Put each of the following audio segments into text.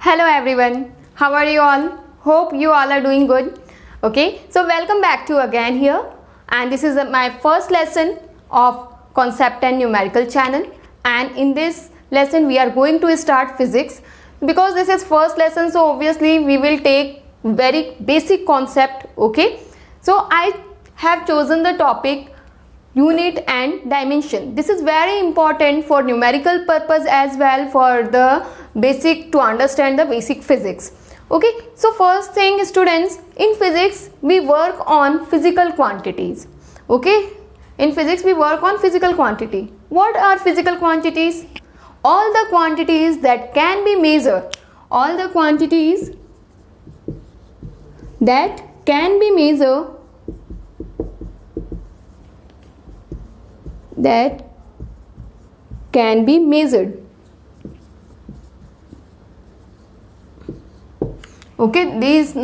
Hello everyone, how are you all? Hope you all are doing good. Okay, so welcome back to again here, and this is my first lesson of concept and numerical channel, and in this lesson we are going to start physics. Because this is first lesson, so obviously we will take very basic concept. Okay, so I have chosen the topic unit and dimension. This is very important for numerical purpose as well, for the basic, to understand the basic physics. Okay, so first thing students, in physics we work on physical quantities. Okay, in physics we work on physical quantity. What are physical quantities? All the quantities that can be measured, all the quantities that can be measured, that can be measured. Okay, these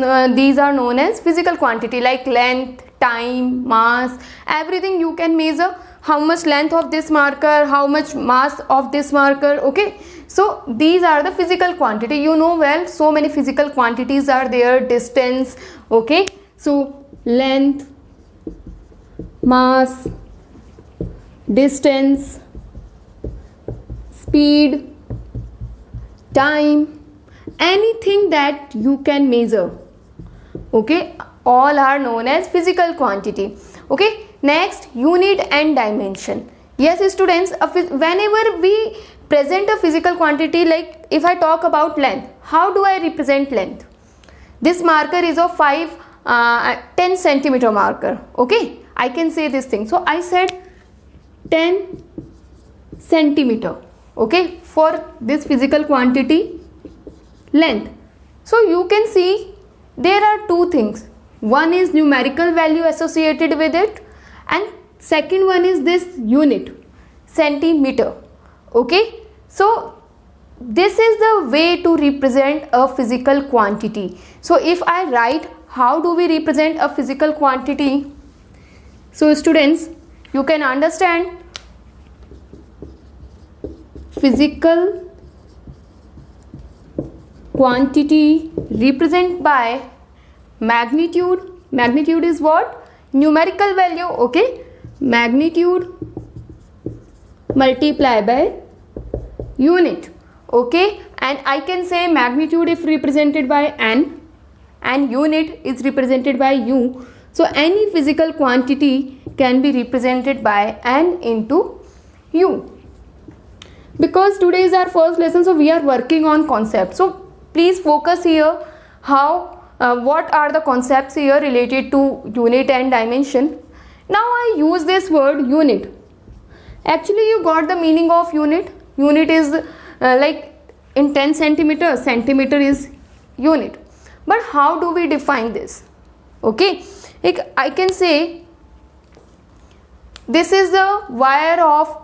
are known as physical quantity, like length, time, mass, everything you can measure. How much length of this marker, how much mass of this marker. Okay, so these are the physical quantity. You know well, so many physical quantities are there. Distance, okay, so length, mass, distance, speed, time, anything that you can measure. Okay, all are known as physical quantity. Okay, next, unit and dimension. Yes students, whenever we present a physical quantity, like if I talk about length, how do I represent length? This marker is of 10 centimeter marker. Okay, I can say this thing. So I said 10 centimeter. Okay, for this physical quantity length. So you can see there are two things. One is numerical value associated with it, and second one is this unit, centimeter. Okay, so this is the way to represent a physical quantity. So if I write, how do we represent a physical quantity? So students, you can understand physical quantity represent by magnitude. Magnitude is what? Numerical value. Okay, magnitude multiply by unit. Okay, and I can say magnitude if represented by n and unit is represented by u. So any physical quantity can be represented by n into u. Because today is our first lesson, so we are working on concepts. So please focus here how what are the concepts here related to unit and dimension. Now I use this word unit. Actually you got the meaning of unit. Unit is like in 10 centimeter, centimeter is unit. But how do we define this? Okay, like I can say this is the wire of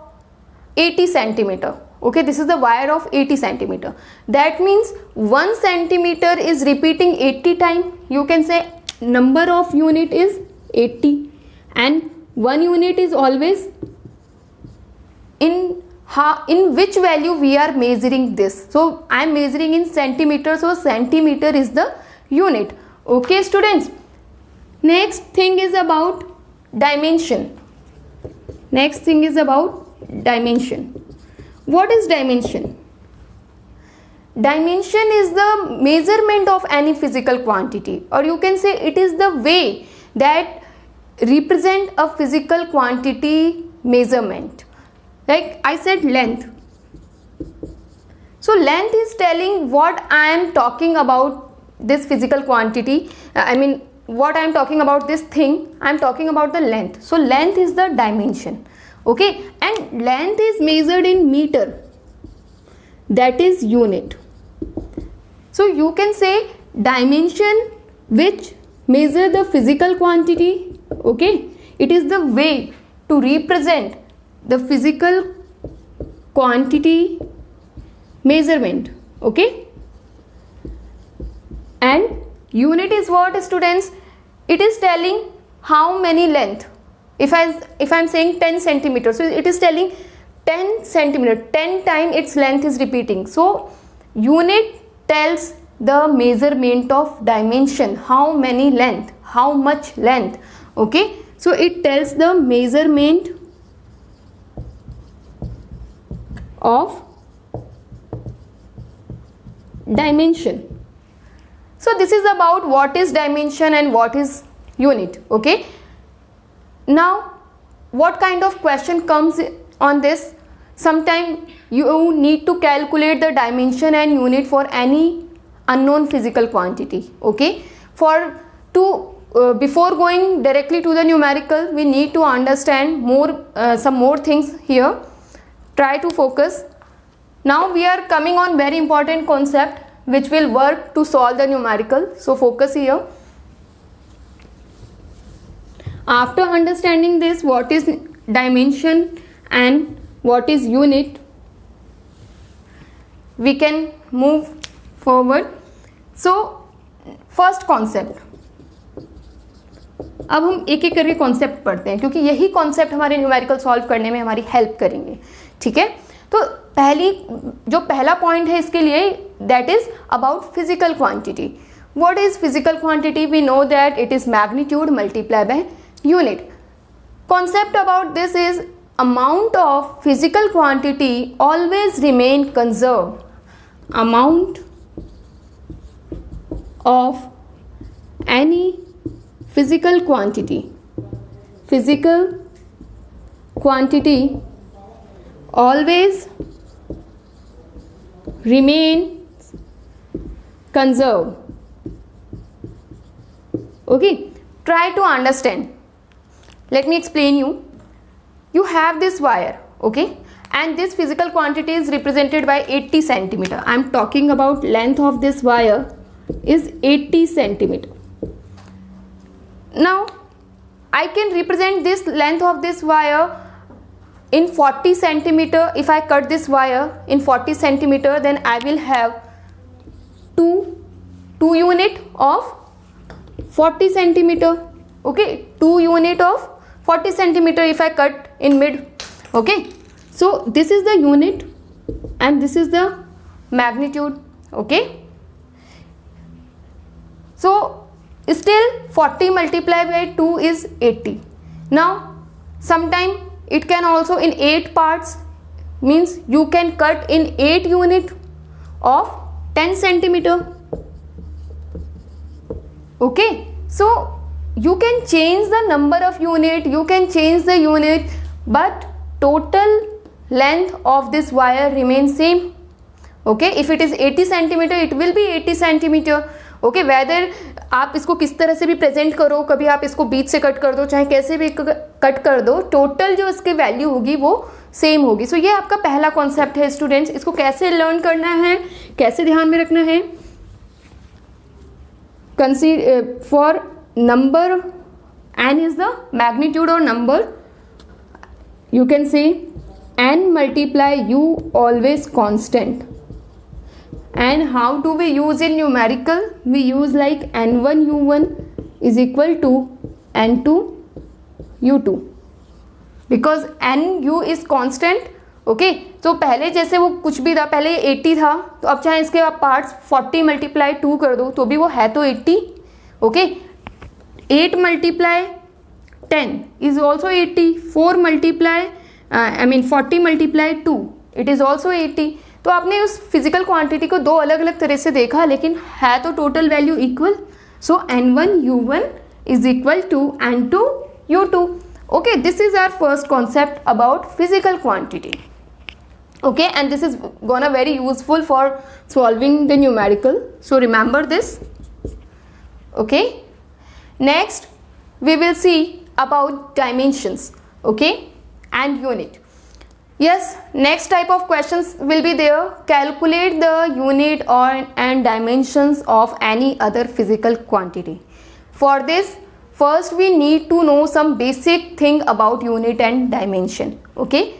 80 centimeter. Okay, this is the wire of 80 centimeter. That means 1 centimeter is repeating 80 times. You can say number of unit is 80, and 1 unit is always in which value we are measuring this. So I am measuring in centimeter, so centimeter is the unit. Okay students, next thing is about dimension. Next thing is about dimension. What is dimension? Dimension is the measurement of any physical quantity, or you can say it is the way that represent a physical quantity measurement. Like I said length. So length is telling what I am talking about this physical quantity. What I am talking about this thing, I am talking about the length. So length is the dimension. Okay, and length is measured in meter, that is unit. So you can say dimension which measure the physical quantity. Okay, it is the way to represent the physical quantity measurement. Okay, and unit is what students? It is telling how many length. If I am saying 10 centimeters, so it is telling 10 centimeter, 10 times its length is repeating. So unit tells the measurement of dimension, how many length, how much length. Okay, so it tells the measurement of dimension. So this is about what is dimension and what is unit. Okay, now what kind of question comes on this? Sometime you need to calculate the dimension and unit for any unknown physical quantity. Okay, before going directly to the numerical, we need to understand some more things here. Try to focus. Now we are coming on very important concept which will work to solve the numerical. So focus here. After understanding this, what is dimension and what is unit, we can move forward. So first concept, अब हम एक एक करके concept पढ़ते हैं क्योंकि यही concept हमारे न्यूमेरिकल सॉल्व करने में हमारी हेल्प करेंगे. ठीक है, तो पहला पॉइंट है इसके लिए, that is about physical quantity. What is physical quantity? We know that it is magnitude multiply by unit. Concept about this is amount of physical quantity always remain conserved. Amount of any physical quantity always remains conserved. Okay, try to understand. Let me explain you. You have this wire, okay, and this physical quantity is represented by 80 centimeter. I am talking about length of this wire is 80 centimeter. Now I can represent this length of this wire in 40 centimeter. If I cut this wire in 40 centimeter, then I will have two unit of 40 centimeter. Okay, 2 unit of 40 centimeter if I cut in mid. Okay, so this is the unit and this is the magnitude. Okay, so still 40 multiplied by 2 is 80. Now sometime it can also in 8 parts, means you can cut in 8 unit of 10 centimeter. Okay, so you can change the number of unit, you can change the unit, but total length of this wire remains same. Okay, if it is 80 centimeter, it will be 80 centimeter. Okay, whether आप इसको किस तरह से भी present करो, कभी आप इसको बीच से कट कर दो, चाहे कैसे भी कट कर दो, टोटल जो इसकी वैल्यू होगी वो सेम होगी. सो ये आपका पहला कॉन्सेप्ट है स्टूडेंट्स. इसको कैसे लर्न करना है, कैसे ध्यान में रखना है? For number, n is the magnitude or number, you can say n multiply u always constant. And how do we use in numerical? We use like n1 u1 is equal to n2 u2 because n u is constant. Okay, तो पहले जैसे वो कुछ भी था, पहले 80 था, तो अब चाहे इसके आप पार्ट्स 40 मल्टीप्लाई 2 कर दो तो भी वो है तो 80. Okay, 8 multiply 10 is also 80. 4 multiply 40 multiply 2 it is also 80. तो आपने उस फिजिकल क्वांटिटी को दो अलग अलग तरह से देखा, लेकिन है तो total value equal. So n1 u1 is equal to n2 u2. Okay, this is our first concept about physical quantity. Okay, and this is gonna very useful for solving the numerical, so remember this. Okay, next we will see about dimensions, okay, and unit. Yes, next type of questions will be there. Calculate the unit and dimensions of any other physical quantity. For this, first we need to know some basic thing about unit and dimension. Okay,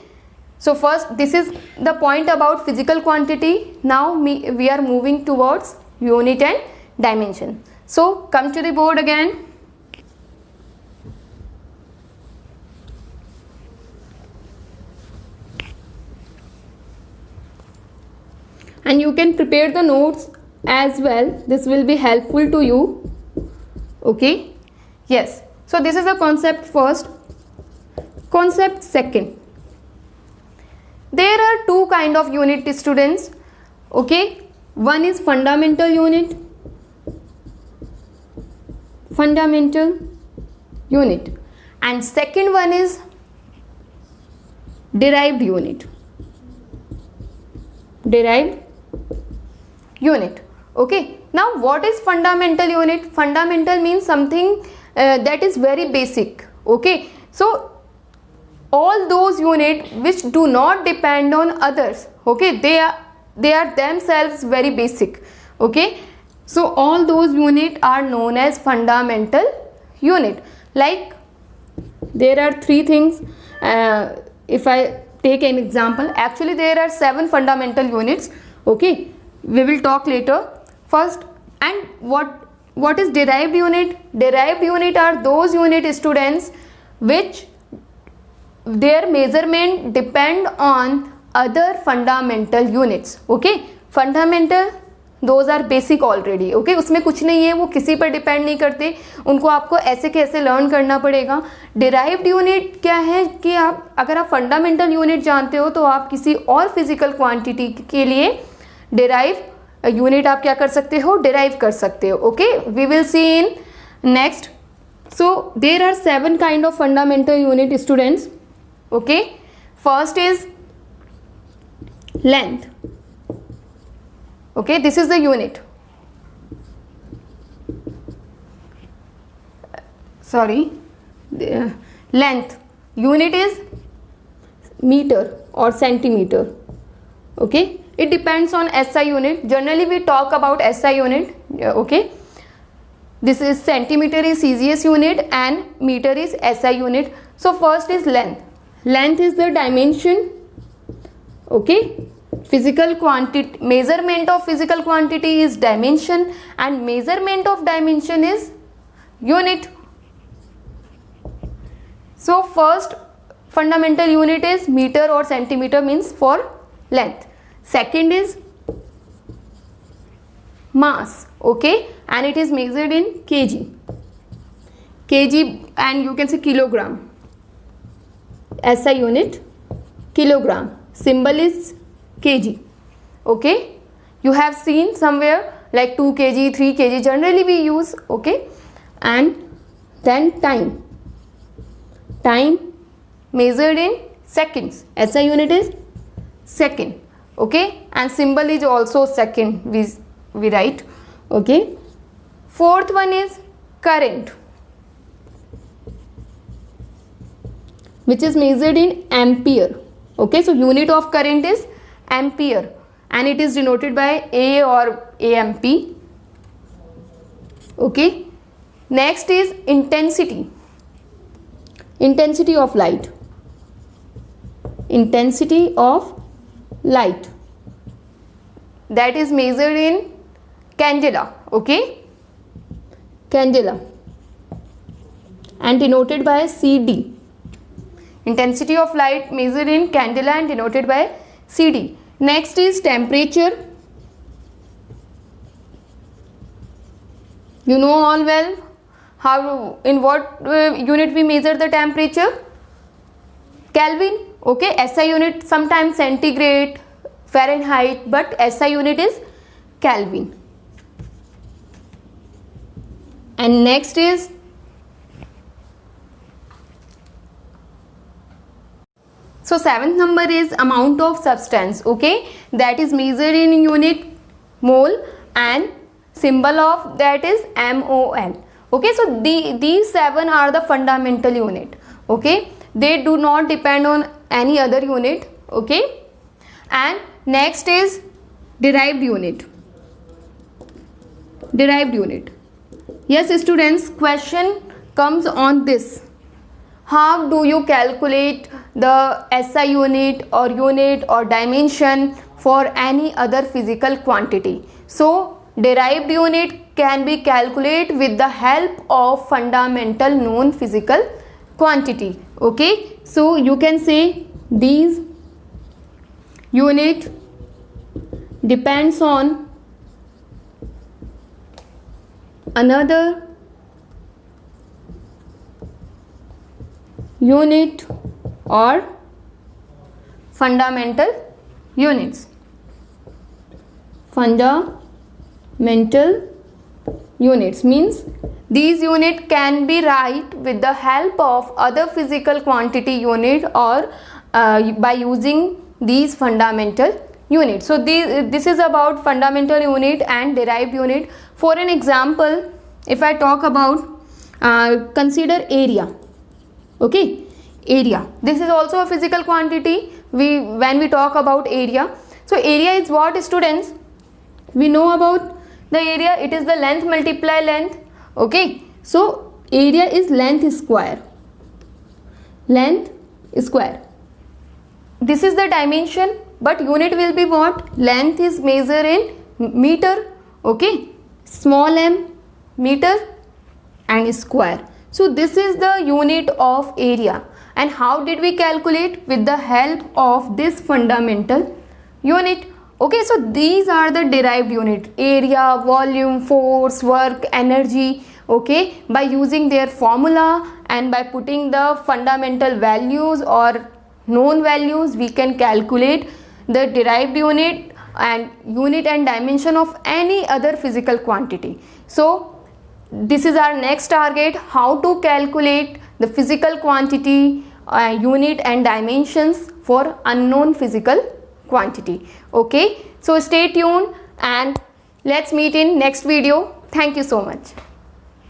so first this is the point about physical quantity. Now we are moving towards unit and dimension. So come to the board again. And you can prepare the notes as well. This will be helpful to you. Okay, yes. So this is the concept first. Concept second. There are two kind of unit, students. Okay, one is fundamental unit. Fundamental unit, and second one is derived unit. Derived unit. Okay, now what is fundamental unit? Fundamental means something that is very basic. Okay, so all those units which do not depend on others, okay, they are themselves very basic. Okay, so all those units are known as fundamental unit. Like there are three things. If I take an example, actually there are 7 fundamental units. Okay, we will talk later. First, and what is derived unit? Derived unit are those unit, students, which their measurement depend on other fundamental units. Okay, fundamental, those are basic already. Okay, उसमें कुछ नहीं है, वो किसी पर depend नहीं करते, उनको आपको ऐसे कैसे लर्न करना पड़ेगा. डिराइव्ड यूनिट क्या है कि आप अगर आप फंडामेंटल यूनिट जानते हो तो आप किसी और फिजिकल क्वांटिटी के लिए डिराइव यूनिट आप क्या कर सकते हो, डिराइव कर सकते हो. Okay, we will see in next. So there are 7 kind of fundamental unit, students. Okay, first is length. Okay, this is the unit. Length unit is meter or centimeter. Okay, it depends on SI unit. Generally we talk about SI unit. Okay, this is centimeter is CGS unit and meter is SI unit. So first is length. Length is the dimension. Okay, physical quantity, measurement of physical quantity is dimension, and measurement of dimension is unit. So first fundamental unit is meter or centimeter, means for length. Second is mass. Okay, and it is measured in kg. Kg, and you can say kilogram. SI unit kilogram. Symbol is kg. Okay, you have seen somewhere like 2 kg, 3 kg generally we use. Okay, and then time. Time measured in seconds. SI unit is second. Okay, and symbol is also second, we write. Okay, fourth one is current, which is measured in ampere. Okay, so unit of current is ampere, and it is denoted by A or AMP. Okay, next is intensity. Intensity of light. Intensity of light, that is measured in candela. Okay, candela, and denoted by CD. Intensity of light measured in candela and denoted by CD. Next is temperature. You know all well how, in what unit we measure the temperature? Kelvin. Okay, SI unit sometimes centigrade, Fahrenheit, but SI unit is Kelvin. And next is so 7th number is amount of substance. Okay, that is measured in unit mole, and symbol of that is MOL. Okay, so these 7 are the fundamental unit. Okay, they do not depend on any other unit. Okay, and next is derived unit. Derived unit. Yes, students, question comes on this. How do you calculate the SI unit or dimension for any other physical quantity? So derived unit can be calculated with the help of fundamental known physical quantity. Okay, so you can say these unit depends on another unit or fundamental units. Fundamental units means these units can be written with the help of other physical quantity unit or by using these fundamental units. So this is about fundamental unit and derived unit. For an example, if I talk about consider area. Okay, area. This is also a physical quantity. When we talk about area, so area is what, students? We know about the area. It is the length multiply length. Okay, so area is length square. Length square. This is the dimension, but unit will be what? Length is measured in meter. Okay, small m, meter, and square. So this is the unit of area. And how did we calculate? With the help of this fundamental unit. Okay, so these are the derived unit: area, volume, force, work, energy. Okay, by using their formula and by putting the fundamental values or known values, we can calculate the derived unit and dimension of any other physical quantity. So this is our next target, how to calculate the physical quantity, unit and dimensions for unknown physical quantity. Okay, so stay tuned and let's meet in next video. Thank you so much.